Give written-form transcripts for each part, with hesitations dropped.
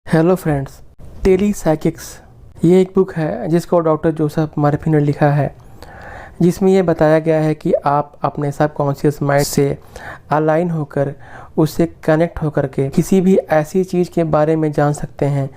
Hello friends, tele psychics ये एक book है जिसको डॉक्टर जोसेफ मर्फी ने लिखा है, जिसमें ये बताया गया है कि आप अपने सबकॉन्शियस माइंड से अलाइन होकर उससे कनेक्ट होकर के किसी भी ऐसी चीज़ के बारे में जान सकते हैं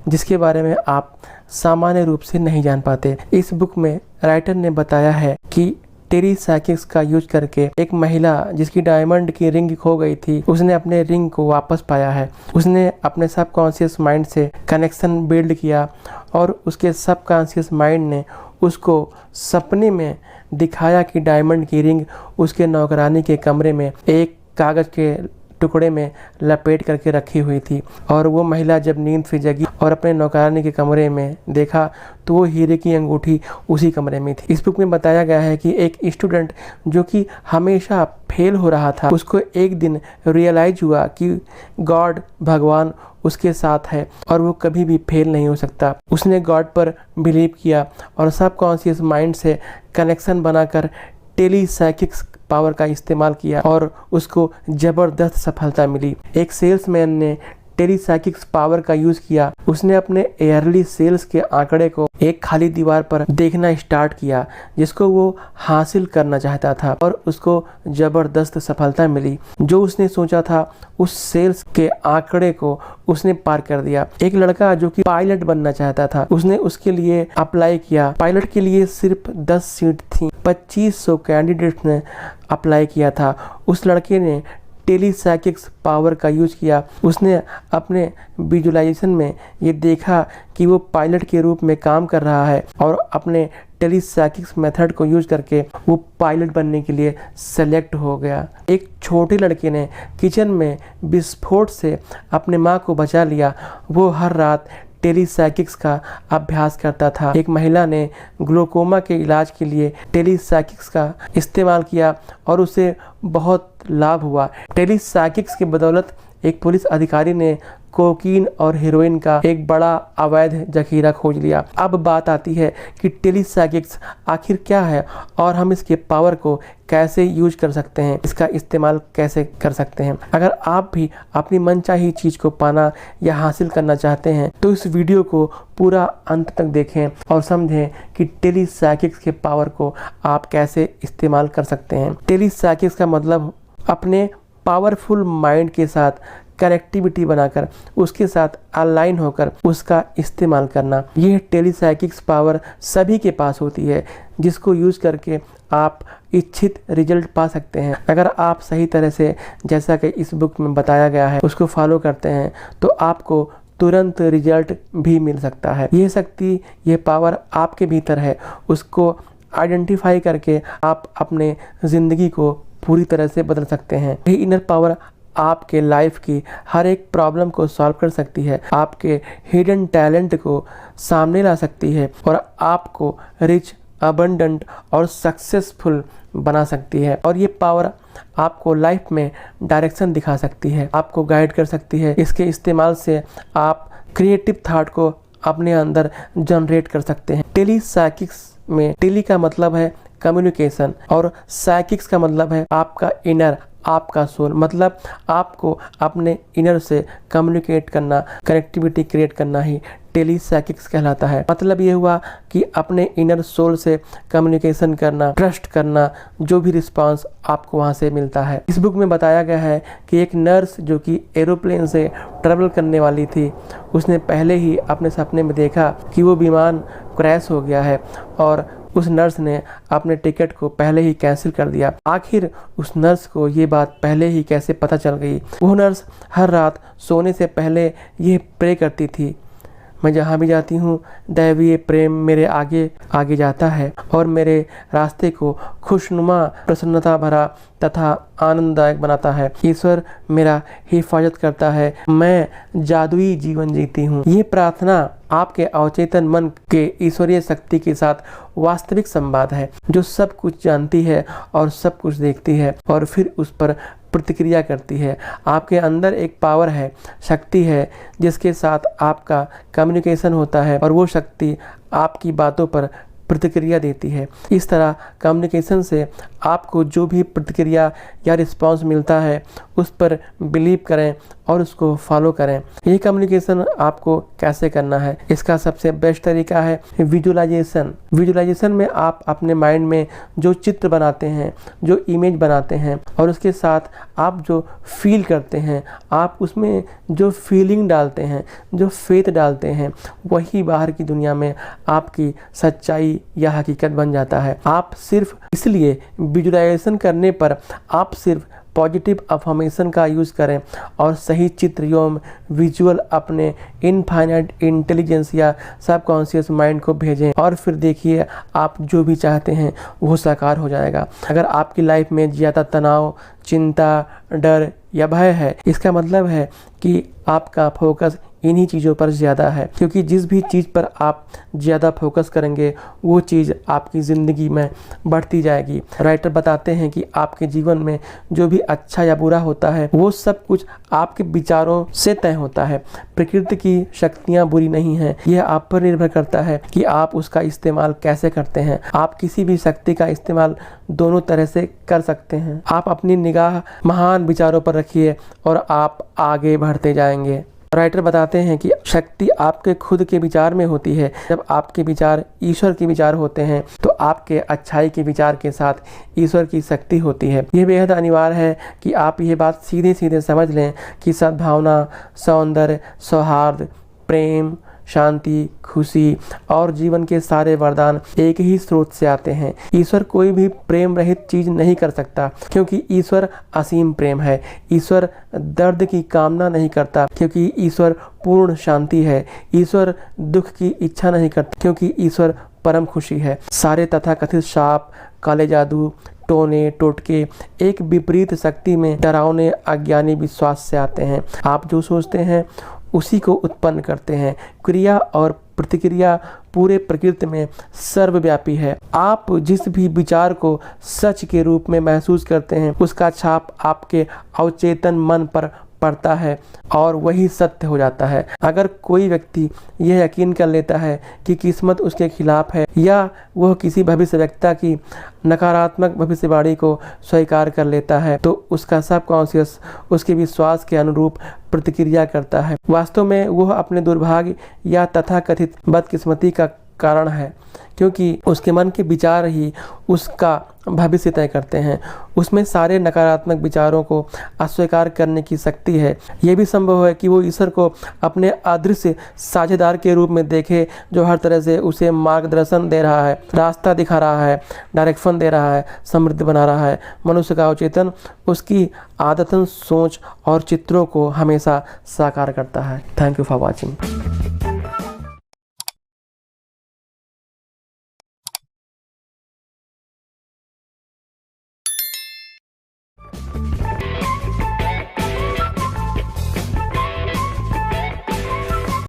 जिसके बारे में आप सामान्य रूप से नहीं जान पाते। इस बुक में राइटर ने बताया है कि टेली साइकिक्स का यूज करके एक महिला जिसकी डायमंड की रिंग खो गई थी, उसने अपने रिंग को वापस पाया है। उसने अपने सबकॉन्शियस माइंड से कनेक्शन बिल्ड किया और उसके सबकॉन्शियस माइंड ने उसको सपने में दिखाया कि डायमंड की रिंग उसके नौकरानी के कमरे में एक कागज़ के टुकड़े में लपेट करके रखी हुई थी। और वो महिला जब नींद से जगी और अपने नौकरानी के कमरे में देखा तो वो हीरे की अंगूठी उसी कमरे में थी। इस बुक में बताया गया है कि एक स्टूडेंट जो कि हमेशा फेल हो रहा था, उसको एक दिन रियलाइज हुआ कि गॉड भगवान उसके साथ है और वो कभी भी फेल नहीं हो सकता। उसने गॉड पर बिलीव किया और सबकॉन्शियस माइंड से कनेक्शन बनाकर टेली साइकिक्स पावर का इस्तेमाल किया और उसको ज़बरदस्त सफलता मिली। एक सेल्समैन ने टेली साइकिक्स पावर का यूज़ किया। उसने अपने ईयरली सेल्स के आंकड़े को एक खाली दीवार पर देखना स्टार्ट किया जिसको वो हासिल करना चाहता था और उसको ज़बरदस्त सफलता मिली। जो उसने सोचा था उस सेल्स के आंकड़े को उसने पार कर दिया। एक लड़का जो कि पायलट बनना चाहता था, उसने उसके लिए अप्लाई किया। पायलट के लिए सिर्फ 10 सीट थी। 2500 कैंडिडेट्स ने अप्लाई किया था। उस लड़के ने टेली साइकिक्स पावर का यूज किया। उसने अपने विजुलाइजेशन में ये देखा कि वो पायलट के रूप में काम कर रहा है और अपने टेली साइकिक्स मेथड को यूज करके वो पायलट बनने के लिए सेलेक्ट हो गया। एक छोटे लड़के ने किचन में विस्फोट से अपने माँ को बचा लिया। वो हर रात टेली साइकिक्स का अभ्यास करता था। एक महिला ने ग्लोकोमा के इलाज के लिए टेली साइकिक्स का इस्तेमाल किया और उसे बहुत लाभ हुआ। टेली साइकिक्स की बदौलत एक पुलिस अधिकारी ने कोकीन और हेरोइन का एक बड़ा अवैध जखीरा खोज लिया। अब बात आती है कि टेली साइकिक्स आखिर क्या है और हम इसके पावर को कैसे यूज कर सकते हैं, इसका इस्तेमाल कैसे कर सकते हैं। अगर आप भी अपनी मनचाही चीज़ को पाना या हासिल करना चाहते हैं तो इस वीडियो को पूरा अंत तक देखें और समझें कि टेली साइकिक्स के पावर को आप कैसे इस्तेमाल कर सकते हैं। टेली साइकिक्स का मतलब अपने पावरफुल माइंड के साथ कनेक्टिविटी बनाकर उसके साथ अलाइन होकर उसका इस्तेमाल करना। यह टेली साइकिक्स पावर सभी के पास होती है जिसको यूज़ करके आप इच्छित रिजल्ट पा सकते हैं। अगर आप सही तरह से, जैसा कि इस बुक में बताया गया है, उसको फॉलो करते हैं तो आपको तुरंत रिजल्ट भी मिल सकता है। यह शक्ति, यह पावर आपके भीतर है। उसको आइडेंटिफाई करके आप अपने ज़िंदगी को पूरी तरह से बदल सकते हैं। यही इनर पावर आपके लाइफ की हर एक प्रॉब्लम को सॉल्व कर सकती है, आपके हिडन टैलेंट को सामने ला सकती है और आपको रिच, अबंडेंट और सक्सेसफुल बना सकती है। और ये पावर आपको लाइफ में डायरेक्शन दिखा सकती है, आपको गाइड कर सकती है। इसके इस्तेमाल से आप क्रिएटिव थॉट को अपने अंदर जनरेट कर सकते हैं। टेली साइकिक्स में टेली का मतलब है कम्युनिकेशन और साइकिक्स का मतलब है आपका इनर, आपका सोल। मतलब आपको अपने इनर से कम्युनिकेट करना, कनेक्टिविटी क्रिएट करना ही टेली साइकिक्स कहलाता है। मतलब ये हुआ कि अपने इनर सोल से कम्युनिकेशन करना, ट्रस्ट करना, जो भी रिस्पांस आपको वहाँ से मिलता है। इस बुक में बताया गया है कि एक नर्स जो कि एरोप्लेन से ट्रैवल करने वाली थी, उसने पहले ही अपने सपने में देखा कि वो विमान क्रैश हो गया है और उस नर्स ने अपने टिकट को पहले ही कैंसिल कर दिया। आखिर उस नर्स को ये बात पहले ही कैसे पता चल गई? वो नर्स हर रात सोने से पहले ये प्रे करती थी, मैं जहाँ भी जाती हूँ दैवीय प्रेम मेरे आगे आगे जाता है और मेरे रास्ते को खुशनुमा, प्रसन्नता भरा तथा आनंददायक बनाता है। ईश्वर मेरा हिफाजत करता है, मैं जादुई जीवन जीती हूँ। ये प्रार्थना आपके अवचेतन मन के ईश्वरीय शक्ति के साथ वास्तविक संवाद है, जो सब कुछ जानती है और सब कुछ देखती है और फिर उस पर प्रतिक्रिया करती है। आपके अंदर एक पावर है, शक्ति है, जिसके साथ आपका कम्युनिकेशन होता है और वो शक्ति आपकी बातों पर प्रतिक्रिया देती है। इस तरह कम्युनिकेशन से आपको जो भी प्रतिक्रिया या रिस्पांस मिलता है उस पर बिलीव करें और उसको फॉलो करें। ये कम्युनिकेशन आपको कैसे करना है, इसका सबसे बेस्ट तरीका है विजुअलाइजेशन। विजुअलाइजेशन में आप अपने माइंड में जो चित्र बनाते हैं, जो इमेज बनाते हैं और उसके साथ आप जो फील करते हैं, आप उसमें जो फीलिंग डालते हैं, जो फेथ डालते हैं, वही बाहर की दुनिया में आपकी सच्चाई या हकीकत बन जाता है। आप सिर्फ इसलिए विजुअलाइजेशन करने पर आप सिर्फ पॉजिटिव अफर्मेशन का यूज़ करें और सही चित्र एवं विजुअल अपने इनफाइनाइट इंटेलिजेंस या सबकॉन्शियस माइंड को भेजें और फिर देखिए आप जो भी चाहते हैं वो साकार हो जाएगा। अगर आपकी लाइफ में ज़्यादा तनाव, चिंता, डर या भय है, इसका मतलब है कि आपका फोकस इन्हीं चीज़ों पर ज़्यादा है, क्योंकि जिस भी चीज़ पर आप ज़्यादा फोकस करेंगे वो चीज़ आपकी ज़िंदगी में बढ़ती जाएगी। राइटर बताते हैं कि आपके जीवन में जो भी अच्छा या बुरा होता है वो सब कुछ आपके विचारों से तय होता है। प्रकृति की शक्तियाँ बुरी नहीं हैं, यह आप पर निर्भर करता है कि आप उसका इस्तेमाल कैसे करते हैं। आप किसी भी शक्ति का इस्तेमाल दोनों तरह से कर सकते हैं। आप अपनी निगाह महान विचारों पर रखिए और आप आगे बढ़ते जाएंगे। राइटर बताते हैं कि शक्ति आपके खुद के विचार में होती है। जब आपके विचार ईश्वर के विचार होते हैं तो आपके अच्छाई के विचार के साथ ईश्वर की शक्ति होती है। यह बेहद अनिवार्य है कि आप ये बात सीधे सीधे समझ लें कि सद्भावना, सौंदर्य, सौहार्द, प्रेम, शांति, खुशी और जीवन के सारे वरदान एक ही स्रोत से आते हैं। ईश्वर कोई भी प्रेम रहित चीज नहीं कर सकता, क्योंकि ईश्वर असीम प्रेम है। ईश्वर दर्द की कामना नहीं करता, क्योंकि ईश्वर पूर्ण शांति है। ईश्वर दुख की इच्छा नहीं करता, क्योंकि ईश्वर परम खुशी है। सारे तथाकथित शाप, काले जादू, टोने टोटके एक विपरीत शक्ति में डरावने अज्ञानी विश्वास से आते हैं। आप जो सोचते हैं उसी को उत्पन्न करते हैं। क्रिया और प्रतिक्रिया पूरे प्रकृति में सर्वव्यापी है। आप जिस भी विचार को सच के रूप में महसूस करते हैं उसका छाप आपके अवचेतन मन पर पड़ता है और वही सत्य हो जाता है। अगर कोई व्यक्ति यह यकीन कर लेता है कि किस्मत उसके खिलाफ है या वह किसी भविष्यवक्ता की नकारात्मक भविष्यवाणी को स्वीकार कर लेता है तो उसका सबकॉन्शियस उसके विश्वास के अनुरूप प्रतिक्रिया करता है। वास्तव में वह अपने दुर्भाग्य या तथाकथित बदकिस्मती का कारण है, क्योंकि उसके मन के विचार ही उसका भविष्य तय करते हैं। उसमें सारे नकारात्मक विचारों को अस्वीकार करने की शक्ति है। यह भी संभव है कि वो ईश्वर को अपने अदृश्य साझेदार के रूप में देखे, जो हर तरह से उसे मार्गदर्शन दे रहा है, रास्ता दिखा रहा है, डायरेक्शन दे रहा है, समृद्ध बना रहा है। मनुष्य का अवचेतन उसकी आदतन सोच और चित्रों को हमेशा साकार करता है। Thank you for watching.